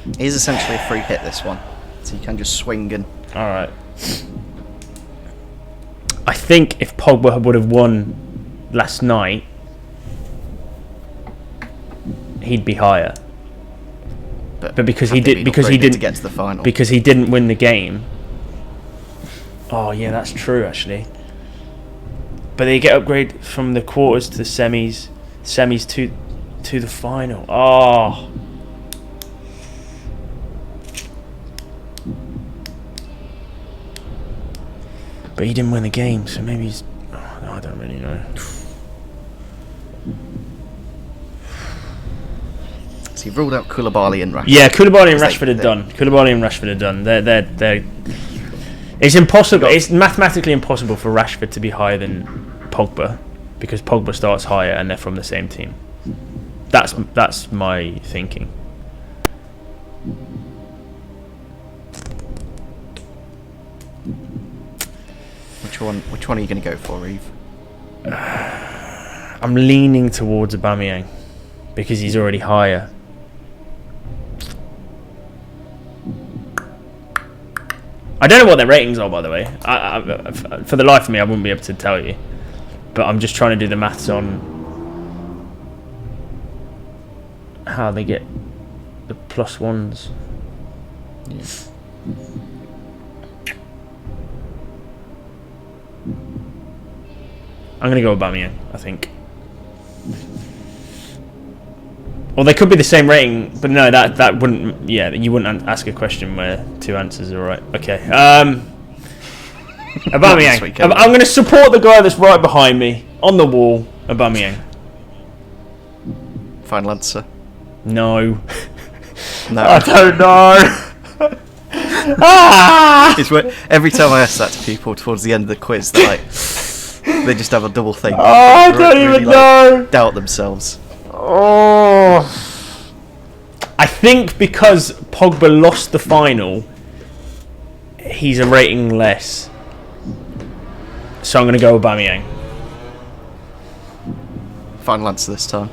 It is essentially a free hit, this one, so you can just swing and. All right. I think if Pogba would have won last night, he'd be higher. But because he didn't to get to the final. because he didn't win the game. Oh yeah, that's true actually. But they get upgrade from the quarters to the semis to the final. Oh. But he didn't win the game, so maybe he's. Oh, no, I don't really know. So you've ruled out Koulibaly and Rashford. Yeah, Koulibaly and Rashford are done. Koulibaly and Rashford are done. They're. It's impossible. It's mathematically impossible for Rashford to be higher than Pogba, because Pogba starts higher and they're from the same team. That's my thinking. Which one are you going to go for, Reeve? I'm leaning towards Aubameyang because he's already higher. I don't know what their ratings are, by the way. For the life of me, I wouldn't be able to tell you. But I'm just trying to do the maths on how they get the +1s. Yeah. I'm going to go Aubameyang, I think. Or they could be the same rating, but no, that wouldn't. Yeah, you wouldn't ask a question where two answers are right. Okay. Aubameyang. I'm going to support the guy that's right behind me on the wall. Aubameyang. Final answer. No. No. I don't know. It's where, every time I ask that to people towards the end of the quiz, they're like, they just have a double think. Oh, I don't even know. Doubt themselves. Oh. I think because Pogba lost the final, he's a rating less. So I'm going to go Aubameyang. Final answer this time.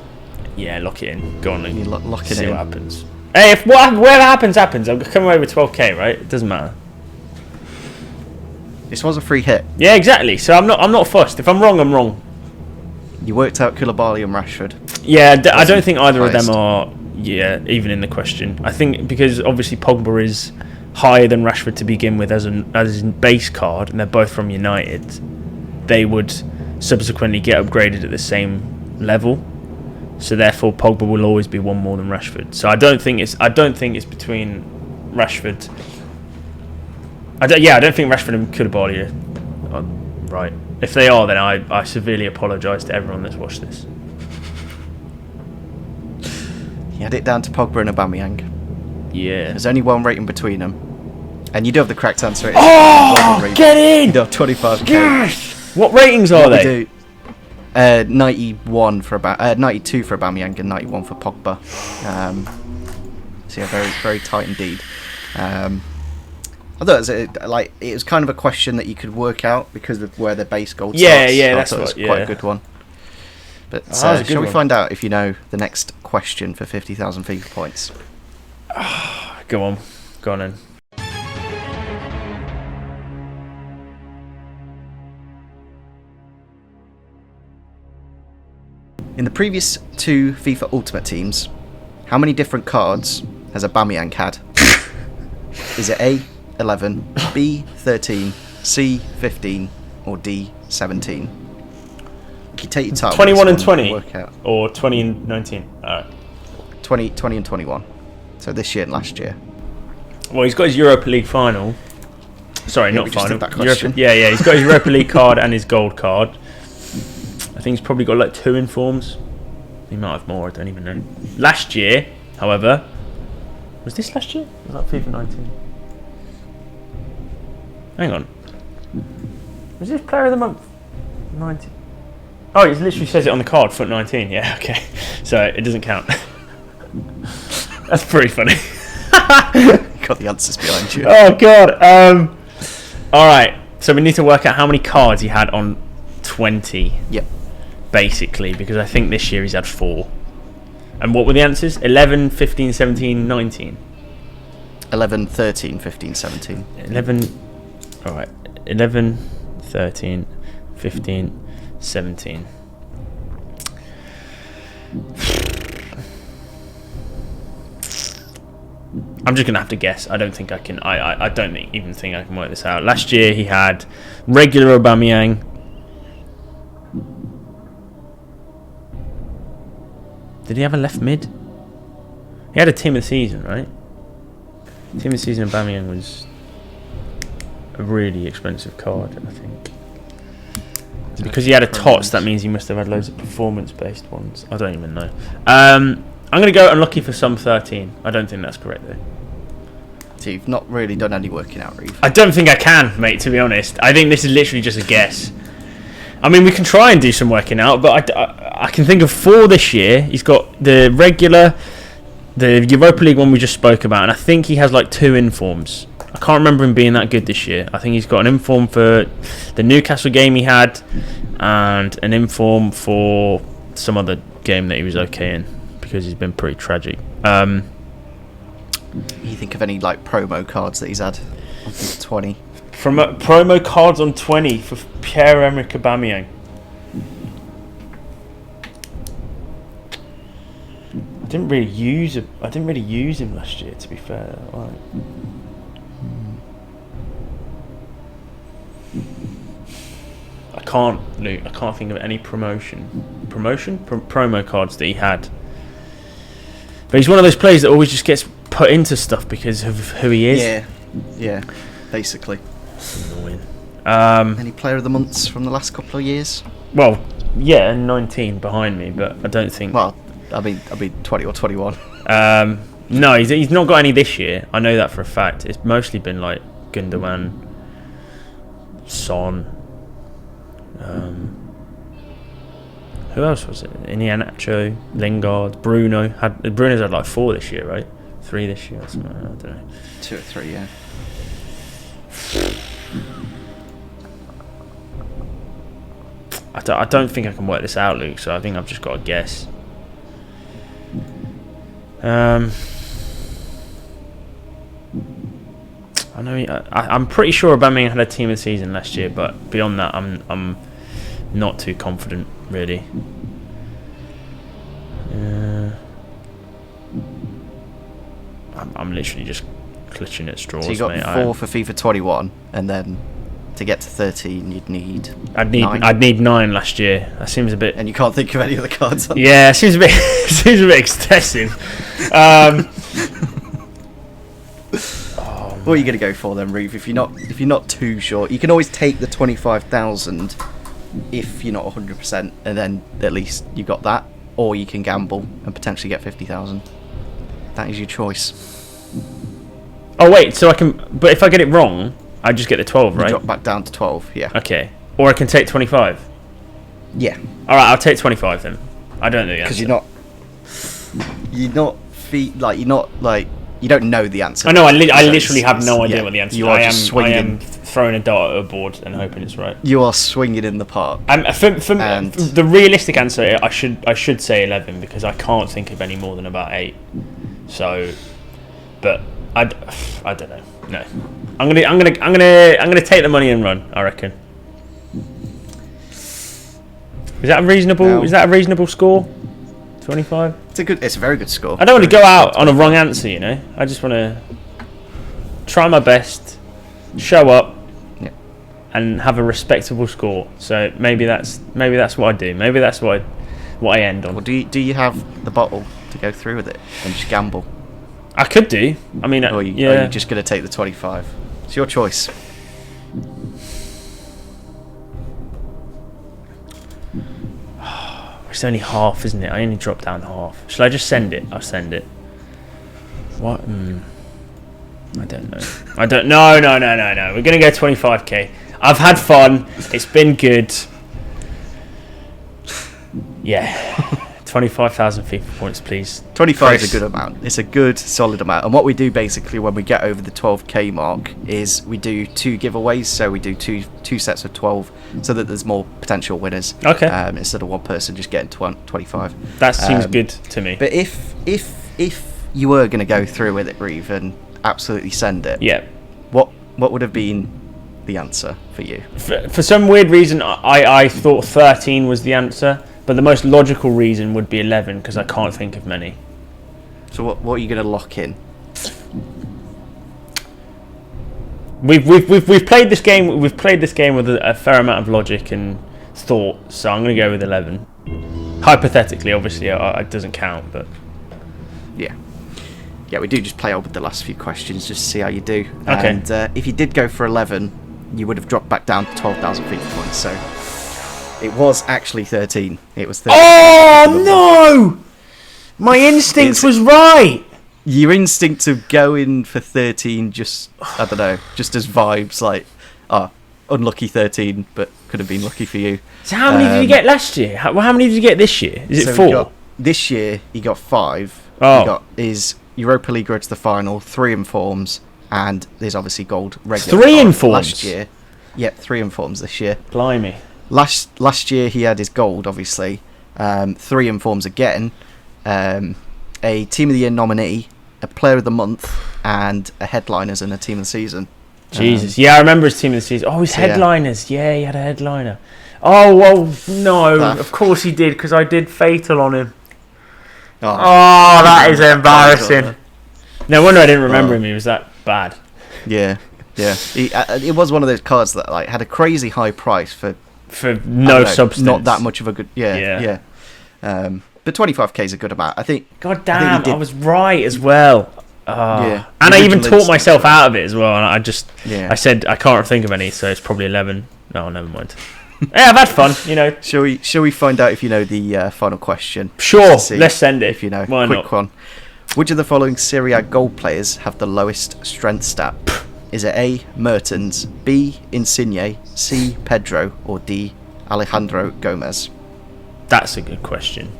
Yeah, lock it in. Go on, Luke. You lock it See in. what happens. Hey, if whatever happens, happens. I'm coming away with 12k, right? It doesn't matter. This was a free hit. Yeah, exactly. So I'm not fussed. If I'm wrong, I'm wrong. You worked out Koulibaly and Rashford. Yeah, I don't think either of them are. Yeah, even in the question. I think because obviously Pogba is higher than Rashford to begin with as a base card, and they're both from United, they would subsequently get upgraded at the same level. So therefore, Pogba will always be one more than Rashford. So I don't think it's between Rashford. I don't think Rashford and Koulibaly are right. If they are, then I severely apologise to everyone that's watched this. You had it down to Pogba and Aubameyang. Yeah. There's only one rating between them. And you do have the correct answer. Oh, get in! You do have 25k. Yes! What ratings are they? 91 for 92 for Aubameyang and 91 for Pogba. So yeah, very very tight indeed. I thought it was kind of a question that you could work out because of where the base gold starts. Yeah, so that's quite a good one. But shall we find out if you know the next question for 50,000 FIFA points? Go on then. In the previous two FIFA Ultimate Teams, how many different cards has Aubameyang had? Is it A, 11, B, 13, C, 15, or D, 17? You can take your time. 21 and 20? Work out. Or 20 and 19? Alright. 20 and 21. So this year and last year. Well, he's got his Europa League final. Sorry, Yeah, not we just final. did that question. Yeah, he's got his Europa League card and his gold card. I think he's probably got like 2 informs. He might have more, I don't even know. Last year, however... Was this last year? Was that FIFA 19? Hang on. Was this Player of the Month? 19? Oh, it literally says it on the card, foot 19. Yeah, okay. So it doesn't count. That's pretty funny. Got the answers behind you. Oh, God. Alright, so we need to work out how many cards he had on 20. Yep. Basically, because I think this year he's had 4. And what were the answers? 11, 15, 17, 19. 11, 13, 15, 17. 11. Alright. 11, 13, 15, 17. I'm just going to have to guess. I don't think I can. I don't even think I can work this out. Last year he had regular Aubameyang. Did he have a left mid? He had a team of the season, right? Team of the season Aubameyang was a really expensive card, I think. Because he had a TOTS, that means he must have had loads of performance-based ones. I don't even know. I'm going to go unlucky for some 13. I don't think that's correct, though. So you've not really done any working out, Reeve. I don't think I can, mate, to be honest. I think this is literally just a guess. I mean, we can try and do some working out, but I can think of 4 this year. He's got the regular, the Europa League one we just spoke about, and I think he has like 2 informs. I can't remember him being that good this year. I think he's got an inform for the Newcastle game he had, and an inform for some other game that he was okay in, because he's been pretty tragic. You think of any like promo cards that he's had on 20? From promo cards on 20 for Pierre-Emerick Aubameyang. I didn't really use him last year, to be fair. Right. I can't think of any promo cards that he had. But he's one of those players that always just gets put into stuff because of who he is. Yeah, basically. Annoying. Any player of the months from the last couple of years? Well, yeah, 19 behind me, but I don't think. Well, I mean 20 or 21. No, he's not got any this year. I know that for a fact. It's mostly been like Gundogan, Son. Who else was it? Iheanacho, Lingard, Bruno. Bruno's had like 4 this year, right? 3 this year or something. I don't know. 2 or 3, yeah. I don't think I can work this out, Luke. So I think I've just got to guess. I know. I'm pretty sure Aubameyang had a team of the season last year, but beyond that, I'm not too confident, really. I'm literally just clutching at straws, So you got mate. 4 for FIFA 21, and then to get to 13, you'd need. I'd 9. need 9 last year. That seems a bit. And you can't think of any other cards. On Yeah, it seems a bit excessive. What are you going to go for then, Reeve? If you're not too sure, you can always take the 25,000 if you're not 100%, and then at least you got that, or you can gamble and potentially get 50,000. That is your choice. Oh wait, so I can. But if I get it wrong, I just get the 12, You right? drop back down to 12. Yeah. Okay. Or I can take 25. Yeah. All right, I'll take 25 then. I don't know the answer. Because you don't know the answer. I know. I So literally have no idea yeah, what the answer is. you are I just am swinging. throwing a dart at a board and hoping it's right. You are swinging in the park. For And- the realistic answer, I should say 11 because I can't think of any more than about 8. So, but I don't know. No, I'm gonna take the money and run. I reckon. Is that a reasonable? No. Is that a reasonable score? 25. It's a very good score. I don't want to go out on a wrong answer. You know, I just want to try my best, show up, Yeah. and have a respectable score. So maybe that's what I do. Maybe that's what I end on. Well, do you have the bottle to go through with it and just gamble? I could do. I mean, Or are yeah. you just going to take the 25? It's your choice. It's only half, isn't it? I only dropped down half. Shall I just send it? I'll send it. What? I don't know. I don't. No. We're gonna go 25k. I've had fun. It's been good. Yeah. 25,000 FIFA points, please. 25 is Chris. a good amount. It's a good, solid amount. And what we do basically when we get over the 12k mark is we do 2 giveaways. So we do two sets of 12 so that there's more potential winners. Okay. Instead of one person just getting 25. That seems good to me. But if you were going to go through with it, Reeve, and absolutely send it, Yeah. what would have been the answer for you? For some weird reason, I thought 13 was the answer, but the most logical reason would be 11 because I can't think of many. So what are you going to lock in? We've played this game. We've played this game with a fair amount of logic and thought. So I'm going to go with 11. Hypothetically, obviously, it doesn't count, but Yeah, we do just play on with the last few questions just to see how you do. Okay. And if you did go for 11, you would have dropped back down to 12,000 FIFA points. So it was actually 13. It was 13. oh no! My instinct It's- was right. Your instinct of going for 13, just I don't know, just as vibes like, unlucky 13, but could have been lucky for you. So how many did you get last year? How many did you get this year? Is it So 4? This year he got 5. Oh. He got his Europa League road to the final, 3 informs, and there's obviously gold regular. 3 card informs? last year. Yeah, 3 informs this year. Blimey. Last year he had his gold, obviously. 3 informs again. A Team of the Year nominee, a Player of the Month, and a Headliners and a Team of the Season. Jesus. Yeah, I remember his team of the season. Oh, his so yeah. headliners. Yeah, he had a headliner. Oh, well, no. That- Of course he did, because I did Fatal on him. Oh, Oh, that is embarrassing. No wonder I didn't remember him. He was that bad. yeah. It was one of those cards that like had a crazy high price for For I no don't know, substance. not that much of a good. Yeah. Yeah. But But 25k is a good amount. I think. God I damn, think he I did- was right as well. Yeah. And I even Original taught instinct. myself out of it as well. And I just, Yeah. I said I can't think of any, so it's probably 11. No, never mind. Yeah, I've had fun. You know. Shall we find out if you know the final question? Sure, Just to see let's send it. If you know, Why quick not? one. Which of the following Serie A gold players have the lowest strength stat? Is it A. Mertens, B. Insigne, C. Pedro, or D. Alejandro Gomez? That's a good question.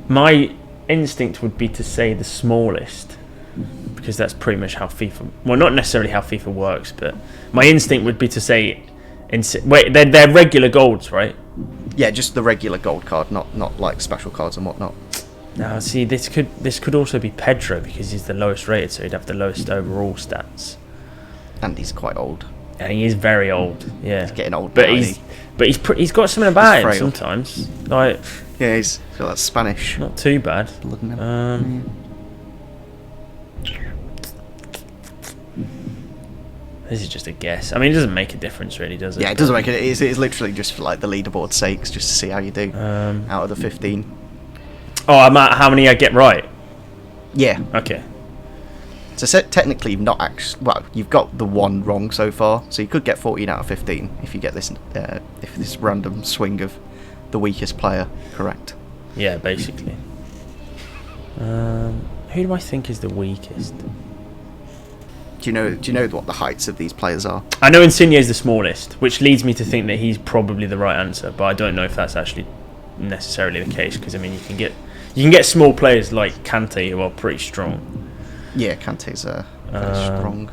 My instinct would be to say the smallest, because that's pretty much how FIFA. Well, not necessarily how FIFA works, but my instinct would be to say. Wait, they're regular golds, right? Yeah, just the regular gold card, not like special cards and whatnot. Now, see, this could also be Pedro because he's the lowest rated, so he'd have the lowest overall stats. And he's quite old. And he is very old. Yeah, He's getting old, but now, he's isn't he's got something about him frail. sometimes. Like, he? Yeah, he's got that Spanish not too bad. look at him. This is just a guess. I mean, it doesn't make a difference, really, does it? Yeah, it doesn't make it. It's literally just for like the leaderboard sakes, just to see how you do out of the 15. Oh, I'm at how many I get right. Yeah. Okay. So technically, you've not actually. Well, you've got the one wrong so far, so you could get 14 out of 15 if you get this. If this random swing of the weakest player correct. Yeah, basically. Who do I think is the weakest? Do you know what the heights of these players are? I know Insigne is the smallest, which leads me to think that he's probably the right answer, but I don't know if that's actually necessarily the case, because I mean, you can get small players like Kante who are pretty strong. Yeah, Kante's very strong.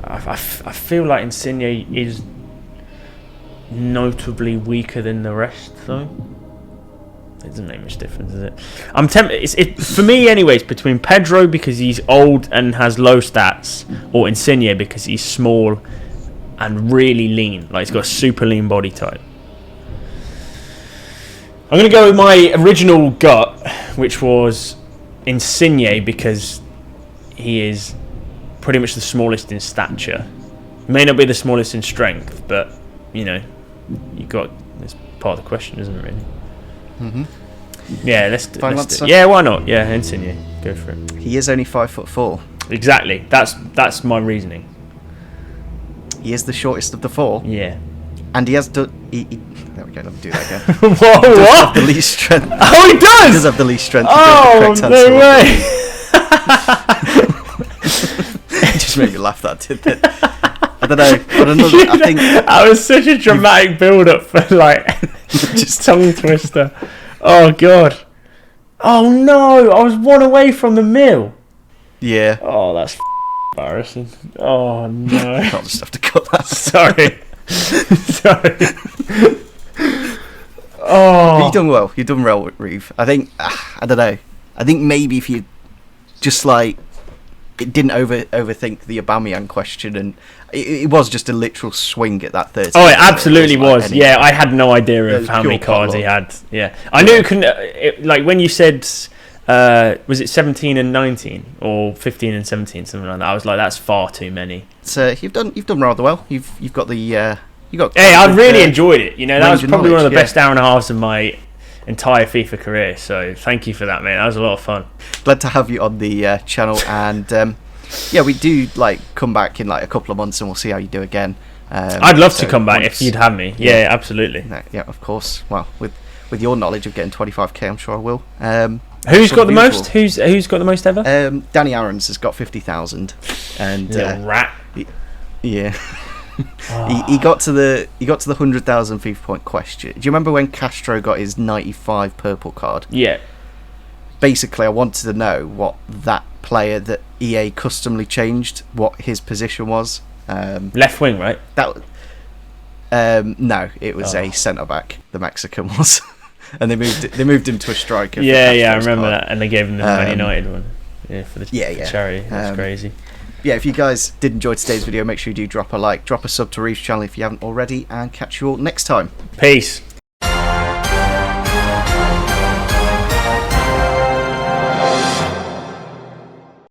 I feel like Insigne is notably weaker than the rest, though. It doesn't make much difference, does it? I'm tempted. For me, anyways, between Pedro because he's old and has low stats, or Insigne because he's small and really lean, like he's got a super lean body type. I'm gonna go with my original gut, which was Insigne because he is pretty much the smallest in stature. May not be the smallest in strength, but you know, it's part of the question, isn't it? Really. Mm-hmm. Yeah, let's Final do. answer? Yeah, why not? Yeah, Insigne, go for it. He is only 5'4". Exactly. That's my reasoning. He is the shortest of the four, Yeah. and he has done. There we go. Let me do that again. Whoa, He does have what? the least strength. Oh, he He does does. have the least strength. Oh, He gave the correct no answer. way. It just made me laugh. That did it. I don't know. But another, I think That was such a dramatic build-up for like just tongue twister. Oh god. Oh no! I was one away from the mill. yeah. Oh, that's embarrassing. Oh no. I'll just have to cut that. Sorry. Sorry. But Oh. you've done well. You've done well, Reeve. I think. I don't know. I think maybe if you just like it didn't overthink the Aubameyang question, and it was just a literal swing at that 30. Oh, it absolutely wasn't like was. any- Yeah, I had no idea It of was how many pure cards he potluck. had. Yeah, I knew it couldn't. Like when you said, was it 17 and 19 or 15 and 17, something like that? I was like, that's far too many. So you've done rather well. You've got the you got. Hey, I good, really enjoyed it. You know, that was range of probably one of the knowledge, best hour and a halves of my entire FIFA career. So thank you for that, man. That was a lot of fun. Glad to have you on the channel, and yeah, we do like come back in like a couple of months, and we'll see how you do again. I'd love to so come back once- if you'd have me. Yeah, absolutely. No, yeah, of course. Well, with your knowledge of getting 25k, I'm sure I will. Who's sort got of the usual. most? Who's got the most ever? Danny Aarons has got 50,000, and Little rat. yeah, he got to the 100,000 FIFA point question. Do you remember when Castro got his 95 purple card? Yeah. Basically, I wanted to know what that player that EA customly changed, what his position was. Left wing, right? That no, it was a centre back. The Mexican was, and they moved him to a striker. Yeah, I remember that, and they gave him the Man United one. Yeah, for the yeah. charity. That's crazy. Yeah, if you guys did enjoy today's video, make sure you do drop a like, drop a sub to Reeve's channel if you haven't already, and catch you all next time. Peace.